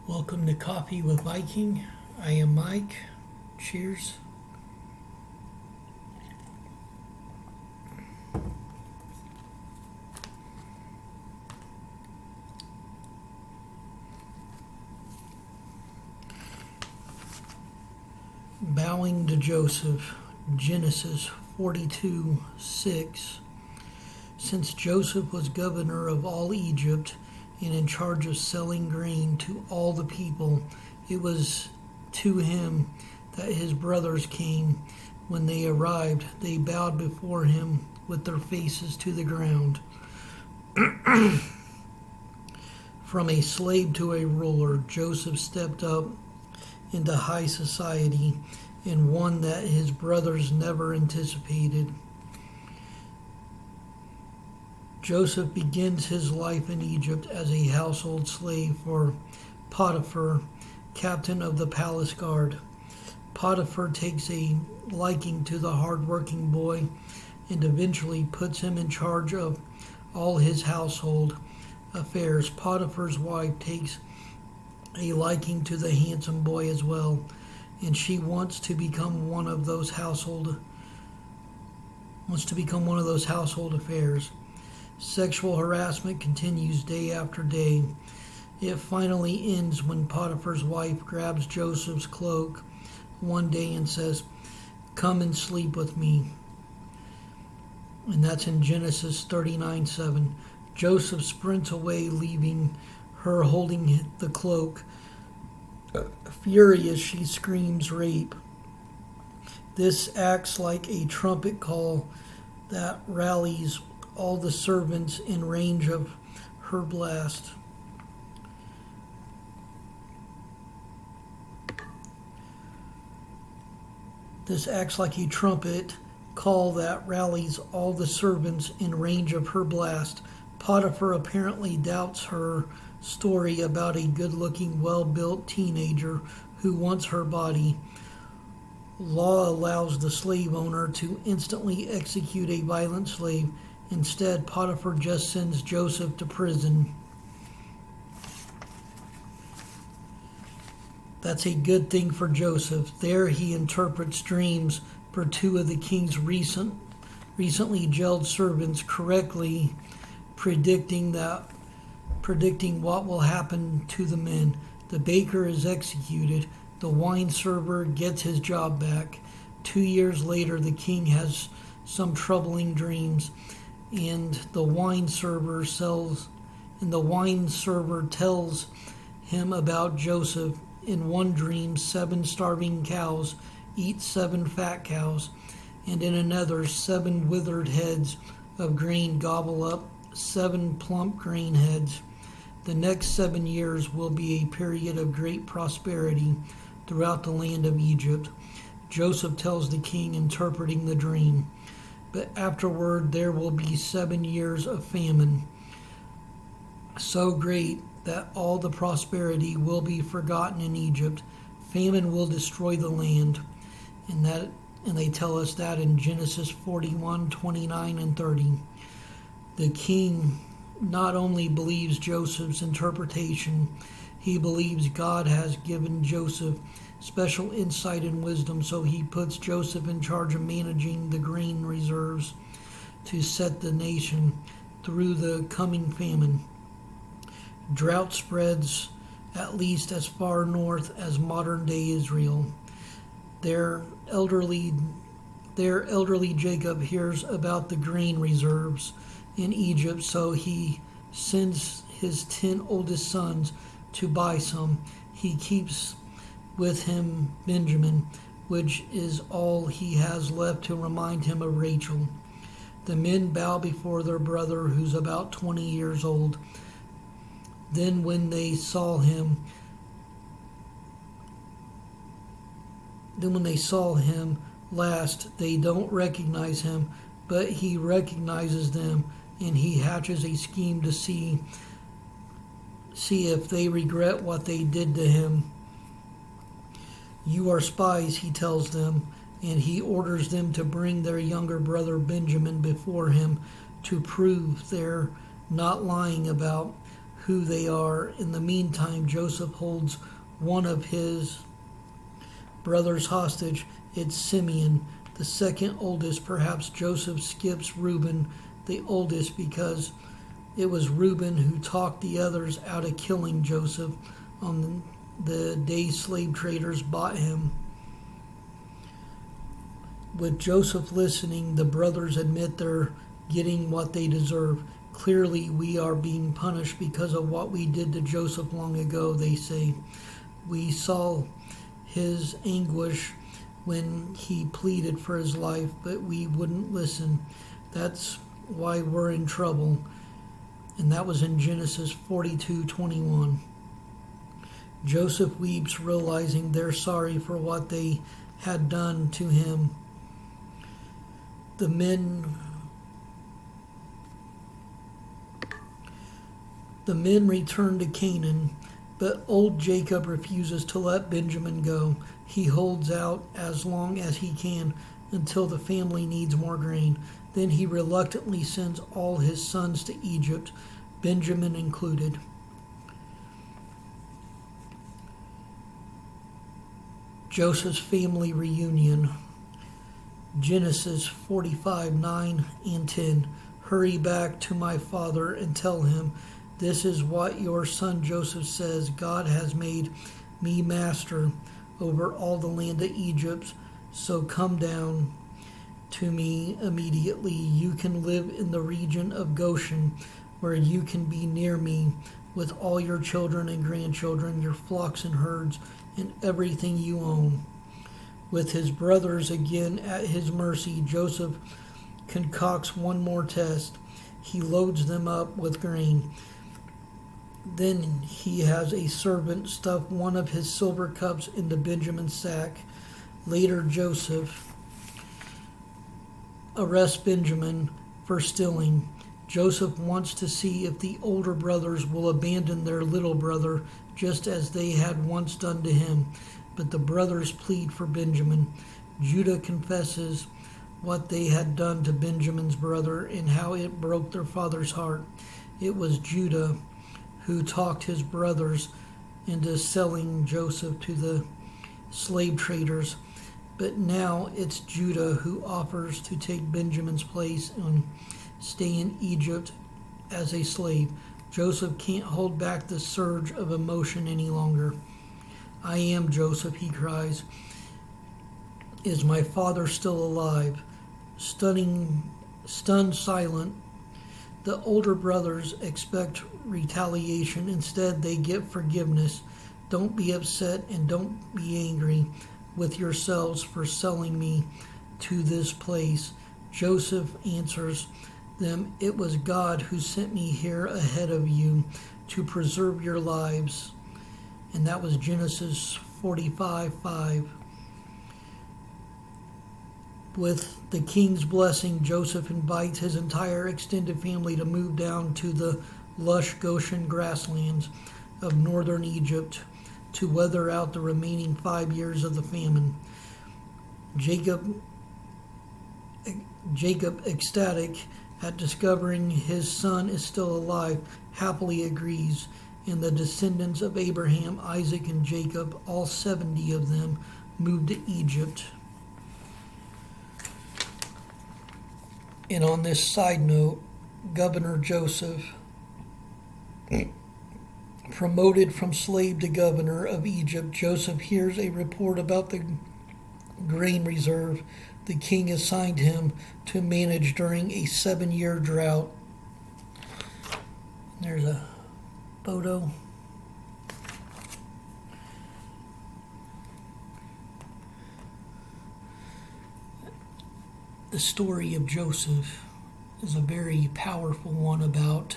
Welcome to Coffee with Viking. I am Mike. Cheers. Bowing to Joseph, Genesis 42:6. Since Joseph was governor of all Egypt and in charge of selling grain to all the people, it was to him that his brothers came. When they arrived, they bowed before him with their faces to the ground. From a slave to a ruler, Joseph stepped up into high society and one that his brothers never anticipated. Joseph begins his life in Egypt as a household slave for Potiphar, captain of the palace guard. Potiphar takes a liking to the hard-working boy and eventually puts him in charge of all his household affairs. Potiphar's wife takes a liking to the handsome boy as well, and she wants to become one of those household affairs. Sexual harassment continues day after day. It finally ends when Potiphar's wife grabs Joseph's cloak one day and says, "Come and sleep with me." And that's in Genesis 39:7. Joseph sprints away, leaving her holding the cloak. Furious, she screams rape. This acts like a trumpet call that rallies all the servants in range of her blast. This acts like a trumpet call that rallies all the servants in range of her blast. Potiphar apparently doubts her story about a good-looking, well-built teenager who wants her body. Law allows the slave owner to instantly execute a violent slave. Instead, Potiphar just sends Joseph to prison. That's a good thing for Joseph. There he interprets dreams for two of the king's recently jailed servants, correctly predicting what will happen to the men. The baker is executed. The wine server gets his job back. 2 years later, the king has some troubling dreams, and the wine server tells him about Joseph. In one dream, 7 starving cows eat 7 fat cows, and in another, 7 withered heads of grain gobble up 7 plump grain heads. The next 7 years will be a period of great prosperity throughout the land of Egypt. Joseph tells the king, interpreting the dream, but afterward there will be 7 years of famine, so great that all the prosperity will be forgotten in Egypt. Famine will destroy the land, and they tell us that in Genesis 41:29 and 30. The king not only believes Joseph's interpretation, he believes God has given Joseph special insight and wisdom, so he puts Joseph in charge of managing the grain reserves to set the nation through the coming famine. Drought spreads at least as far north as modern-day Israel. Their elderly Jacob hears about the grain reserves in Egypt, so he sends his 10 oldest sons to buy some. He keeps with him Benjamin, which is all he has left to remind him of Rachel. The men bow before their brother, who's about 20 years old. Then when they saw him last, they don't recognize him, but he recognizes them, and he hatches a scheme to see if they regret what they did to him. "You are spies," he tells them, and he orders them to bring their younger brother Benjamin before him to prove they're not lying about who they are. In the meantime, Joseph holds one of his brothers hostage. It's Simeon, the second oldest. Perhaps Joseph skips Reuben, the oldest, because it was Reuben who talked the others out of killing Joseph on the day slave traders bought him. With Joseph listening, the brothers admit they're getting what they deserve. Clearly, we are being punished because of what we did to Joseph long ago, they say. We saw his anguish when he pleaded for his life, but we wouldn't listen. That's why we're in trouble. And that was in Genesis 42:21. Joseph weeps, realizing they're sorry for what they had done to him. The men return to Canaan, but old Jacob refuses to let Benjamin go. He holds out as long as he can until the family needs more grain. Then he reluctantly sends all his sons to Egypt, Benjamin included. Joseph's family reunion. Genesis 45:9 and 10. Hurry back to my father and tell him, this is what your son Joseph says. God has made me master over all the land of Egypt. So come down to me immediately. You can live in the region of Goshen, where you can be near me with all your children and grandchildren, your flocks and herds, and everything you own. With his brothers again at his mercy, Joseph concocts one more test. He loads them up with grain. Then he has a servant stuff one of his silver cups into Benjamin's sack. Later, Joseph arrests Benjamin for stealing. Joseph wants to see if the older brothers will abandon their little brother just as they had once done to him. But the brothers plead for Benjamin. Judah confesses what they had done to Benjamin's brother and how it broke their father's heart. It was Judah who talked his brothers into selling Joseph to the slave traders. But now it's Judah who offers to take Benjamin's place and stay in Egypt as a slave. Joseph can't hold back the surge of emotion any longer. I am Joseph, he cries. Is my father still alive? Stunned silent, the older brothers expect retaliation. Instead, they get forgiveness. Don't be upset and don't be angry with yourselves for selling me to this place. Joseph answers them, it was God who sent me here ahead of you to preserve your lives. And that was Genesis 45:5. With the king's blessing, Joseph invites his entire extended family to move down to the lush Goshen grasslands of northern Egypt to weather out the remaining 5 years of the famine. Jacob, ecstatic at discovering his son is still alive, happily agrees, and the descendants of Abraham, Isaac, and Jacob, all 70 of them, moved to Egypt. And on this side note, Governor Joseph, promoted from slave to governor of Egypt, Joseph hears a report about the grain reserve the king assigned him to manage during a 7-year drought. There's a photo. The story of Joseph is a very powerful one about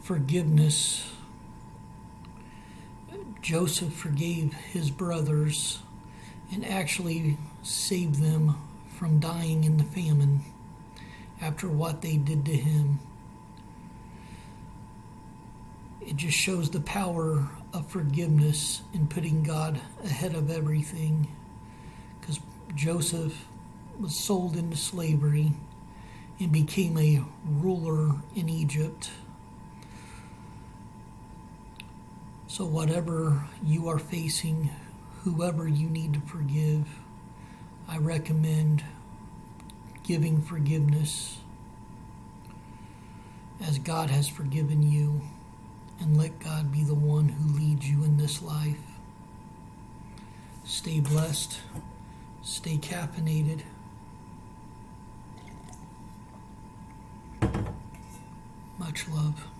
forgiveness. Joseph forgave his brothers and actually saved them from dying in the famine after what they did to him. It just shows the power of forgiveness in putting God ahead of everything, because Joseph was sold into slavery and became a ruler in Egypt. So, whatever you are facing, whoever you need to forgive, I recommend giving forgiveness as God has forgiven you, and let God be the one who leads you in this life. Stay blessed, stay caffeinated. Much love.